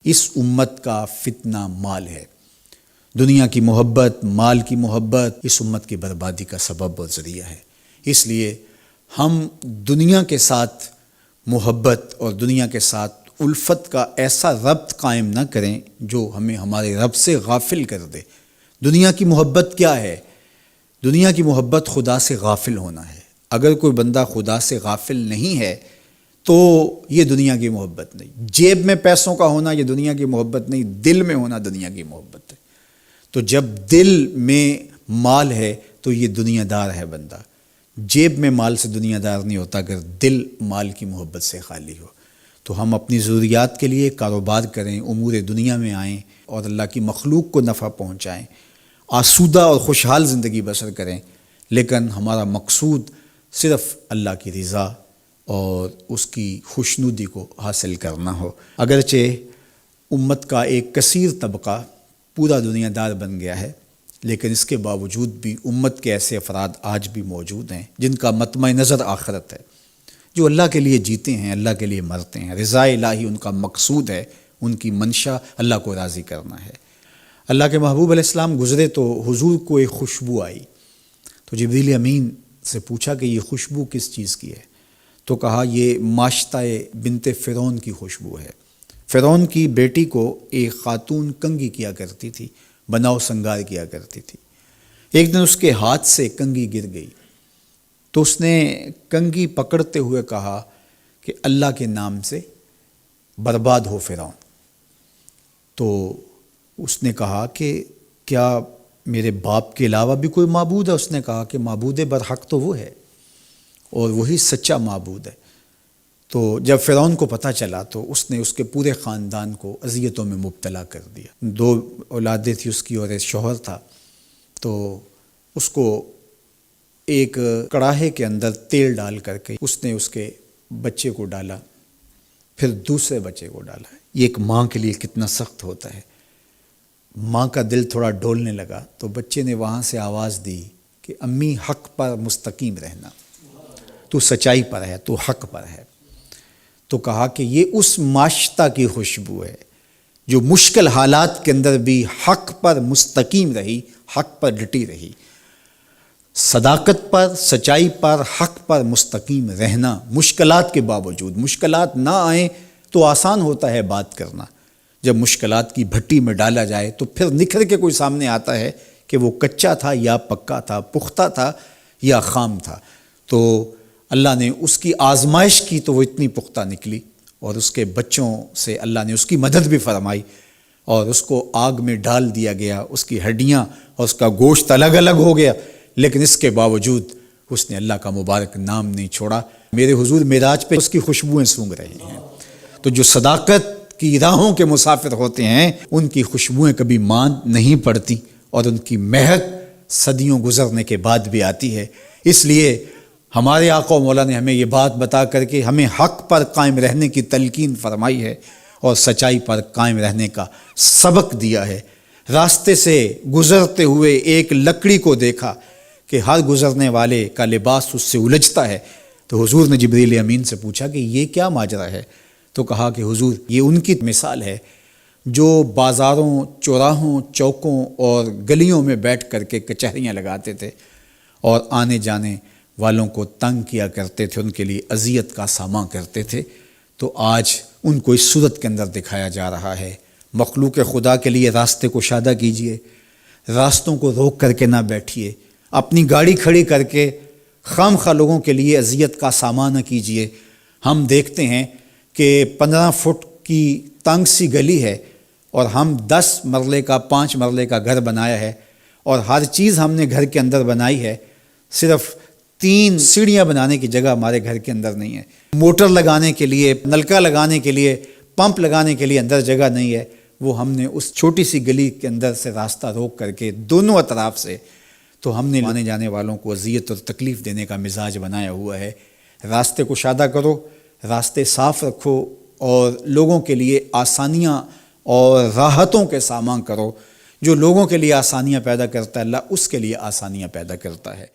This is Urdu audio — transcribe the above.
اس امت کا فتنہ مال ہے۔ دنیا کی محبت، مال کی محبت اس امت کی بربادی کا سبب اور ذریعہ ہے۔ اس لیے ہم دنیا کے ساتھ محبت اور دنیا کے ساتھ الفت کا ایسا ربط قائم نہ کریں جو ہمیں ہمارے رب سے غافل کر دے۔ دنیا کی محبت کیا ہے؟ دنیا کی محبت خدا سے غافل ہونا ہے۔ اگر کوئی بندہ خدا سے غافل نہیں ہے تو یہ دنیا کی محبت نہیں۔ جیب میں پیسوں کا ہونا یہ دنیا کی محبت نہیں، دل میں ہونا دنیا کی محبت ہے۔ تو جب دل میں مال ہے تو یہ دنیا دار ہے بندہ۔ جیب میں مال سے دنیا دار نہیں ہوتا اگر دل مال کی محبت سے خالی ہو۔ تو ہم اپنی ضروریات کے لیے کاروبار کریں، امور دنیا میں آئیں اور اللہ کی مخلوق کو نفع پہنچائیں، آسودہ اور خوشحال زندگی بسر کریں، لیکن ہمارا مقصود صرف اللہ کی رضا اور اس کی خوشنودی کو حاصل کرنا ہو۔ اگرچہ امت کا ایک کثیر طبقہ پورا دنیا دار بن گیا ہے، لیکن اس کے باوجود بھی امت کے ایسے افراد آج بھی موجود ہیں جن کا مطمع نظر آخرت ہے، جو اللہ کے لیے جیتے ہیں، اللہ کے لیے مرتے ہیں۔ رضا الہی ان کا مقصود ہے، ان کی منشا اللہ کو راضی کرنا ہے۔ اللہ کے محبوب علیہ السلام گزرے تو حضور کو ایک خوشبو آئی، تو جبریل امین سے پوچھا کہ یہ خوشبو کس چیز کی ہے؟ تو کہا یہ ماشطہ بنت فرعون کی خوشبو ہے۔ فرعون کی بیٹی کو ایک خاتون کنگھی کیا کرتی تھی، بناؤ سنگار کیا کرتی تھی۔ ایک دن اس کے ہاتھ سے کنگھی گر گئی تو اس نے کنگھی پکڑتے ہوئے کہا کہ اللہ کے نام سے برباد ہو فرعون۔ تو اس نے کہا کہ کیا میرے باپ کے علاوہ بھی کوئی معبود ہے؟ اس نے کہا کہ معبود برحق تو وہ ہے اور وہی سچا معبود ہے۔ تو جب فرعون کو پتہ چلا تو اس نے اس کے پورے خاندان کو اذیتوں میں مبتلا کر دیا۔ 2 اولادیں تھیں اس کی اور ایک شوہر تھا، تو اس کو ایک کڑاہے کے اندر تیل ڈال کر کے اس نے اس کے بچے کو ڈالا، پھر دوسرے بچے کو ڈالا۔ یہ ایک ماں کے لیے کتنا سخت ہوتا ہے۔ ماں کا دل تھوڑا ڈولنے لگا تو بچے نے وہاں سے آواز دی کہ امی حق پر مستقیم رہنا، تو سچائی پر ہے، تو حق پر ہے۔ تو کہا کہ یہ اس ماشطہ کی خوشبو ہے جو مشکل حالات کے اندر بھی حق پر مستقیم رہی، حق پر ڈٹی رہی۔ صداقت پر، سچائی پر، حق پر مستقیم رہنا، مشکلات کے باوجود۔ مشکلات نہ آئیں تو آسان ہوتا ہے بات کرنا، جب مشکلات کی بھٹی میں ڈالا جائے تو پھر نکھر کے کوئی سامنے آتا ہے کہ وہ کچا تھا یا پکا تھا، پختہ تھا یا خام تھا۔ تو اللہ نے اس کی آزمائش کی تو وہ اتنی پختہ نکلی، اور اس کے بچوں سے اللہ نے اس کی مدد بھی فرمائی، اور اس کو آگ میں ڈال دیا گیا، اس کی ہڈیاں اور اس کا گوشت الگ الگ ہو گیا، لیکن اس کے باوجود اس نے اللہ کا مبارک نام نہیں چھوڑا۔ میرے حضور معراج پہ اس کی خوشبوئیں سونگھ رہے ہیں۔ تو جو صداقت کی راہوں کے مسافر ہوتے ہیں ان کی خوشبوئیں کبھی ماند نہیں پڑتی، اور ان کی مہک صدیوں گزرنے کے بعد بھی آتی ہے۔ اس لیے ہمارے آقا و مولا نے ہمیں یہ بات بتا کر کے ہمیں حق پر قائم رہنے کی تلقین فرمائی ہے اور سچائی پر قائم رہنے کا سبق دیا ہے۔ راستے سے گزرتے ہوئے ایک لکڑی کو دیکھا کہ ہر گزرنے والے کا لباس اس سے الجھتا ہے، تو حضور نے جبریل امین سے پوچھا کہ یہ کیا ماجرا ہے؟ تو کہا کہ حضور یہ ان کی مثال ہے جو بازاروں، چوراہوں، چوکوں اور گلیوں میں بیٹھ کر کے کچہریاں لگاتے تھے اور آنے جانے والوں کو تنگ کیا کرتے تھے، ان کے لیے اذیت کا سامنا کرتے تھے۔ تو آج ان کو اس صورت کے اندر دکھایا جا رہا ہے۔ مخلوق خدا کے لیے راستے کو شادہ کیجئے، راستوں کو روک کر کے نہ بیٹھیے، اپنی گاڑی کھڑی کر کے خام خواہ لوگوں کے لیے اذیت کا سامنا نہ کیجئے۔ ہم دیکھتے ہیں کہ 15 فٹ کی تنگ سی گلی ہے اور ہم 10 مرلے کا 5 مرلے کا گھر بنایا ہے، اور ہر چیز ہم نے گھر کے اندر بنائی ہے، صرف 3 سیڑھیاں بنانے کی جگہ ہمارے گھر کے اندر نہیں ہے، موٹر لگانے کے لیے، نلکا لگانے کے لیے، پمپ لگانے کے لیے اندر جگہ نہیں ہے۔ وہ ہم نے اس چھوٹی سی گلی کے اندر سے راستہ روک کر کے دونوں اطراف سے، تو ہم نے آنے جانے والوں کو اذیت اور تکلیف دینے کا مزاج بنایا ہوا ہے۔ راستے کو شادہ کرو، راستے صاف رکھو، اور لوگوں کے لیے آسانیاں اور راحتوں کے سامان کرو۔ جو لوگوں کے لیے آسانیاں پیدا کرتا ہے اللہ اس کے لیے آسانیاں پیدا کرتا ہے۔